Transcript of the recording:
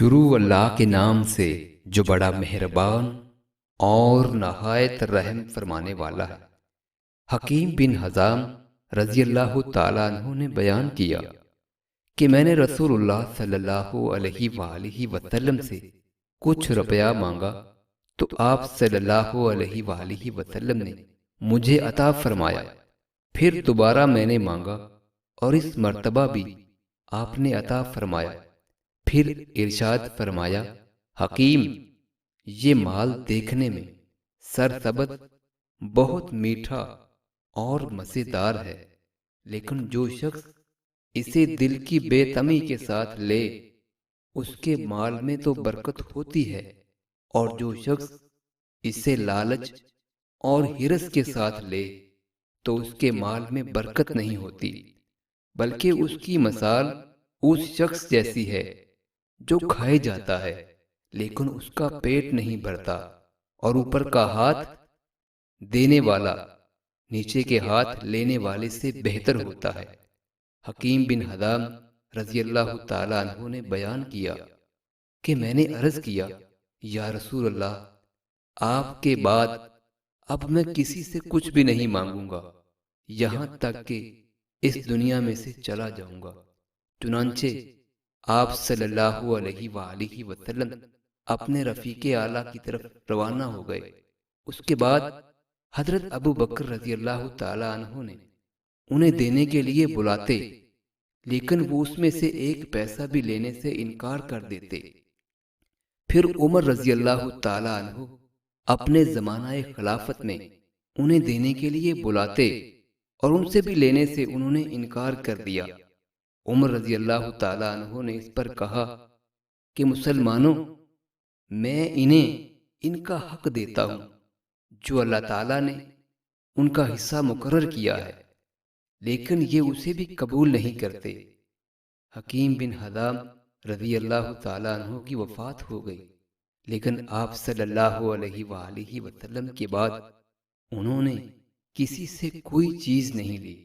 شروع اللہ کے نام سے جو بڑا مہربان اور نہایت رحم فرمانے والا ہے۔ حکیم بن حزام رضی اللہ تعالیٰ عنہ نے بیان کیا کہ میں نے رسول اللہ صلی اللہ علیہ وآلہ وسلم سے کچھ روپیہ مانگا تو آپ صلی اللہ علیہ وآلہ وسلم نے مجھے عطا فرمایا۔ پھر دوبارہ میں نے مانگا اور اس مرتبہ بھی آپ نے عطا فرمایا۔ پھر ارشاد فرمایا، حکیم، یہ مال دیکھنے میں سرسبز، بہت میٹھا اور مزیدار ہے، لیکن جو شخص اسے دل کی بے تمی کے ساتھ لے اس کے مال میں تو برکت ہوتی ہے، اور جو شخص اسے لالچ اور ہرس کے ساتھ لے تو اس کے مال میں برکت نہیں ہوتی، بلکہ اس کی مثال اس شخص جیسی ہے جو کھائے جاتا ہے لیکن اس کا پیٹ نہیں بھرتا، اور اوپر کا ہاتھ دینے والا نیچے کے ہاتھ لینے والے سے بہتر ہوتا ہے۔ حکیم بن حزام رضی اللہ تعالیٰ عنہ نے بیان کیا کہ میں نے عرض کیا، یا رسول اللہ، آپ کے بعد اب میں کسی سے کچھ بھی نہیں مانگوں گا یہاں تک کہ اس دنیا میں سے چلا جاؤں گا۔ چنانچہ آپ صلی اللہ علیہ وآلہ وسلم اپنے رفیق اعلیٰ کی طرف روانہ ہو گئے۔ اس کے بعد حضرت ابو بکر رضی اللہ تعالی عنہ نے انہیں دینے کے لیے بلاتے، لیکن وہ اس میں سے ایک پیسہ بھی لینے سے انکار کر دیتے۔ پھر عمر رضی اللہ تعالی عنہ اپنے زمانہ خلافت میں انہیں دینے کے لیے بلاتے اور ان سے بھی لینے سے انہوں نے انکار کر دیا۔ عمر رضی اللہ تعالی عنہ نے اس پر کہا کہ مسلمانوں، میں انہیں ان کا حق دیتا ہوں جو اللہ تعالیٰ نے ان کا حصہ مقرر کیا ہے، لیکن یہ اسے بھی قبول نہیں کرتے۔ حکیم بن حزام رضی اللہ تعالیٰ عنہ کی وفات ہو گئی، لیکن آپ صلی اللہ علیہ وآلہ وسلم کے بعد انہوں نے کسی سے کوئی چیز نہیں لی۔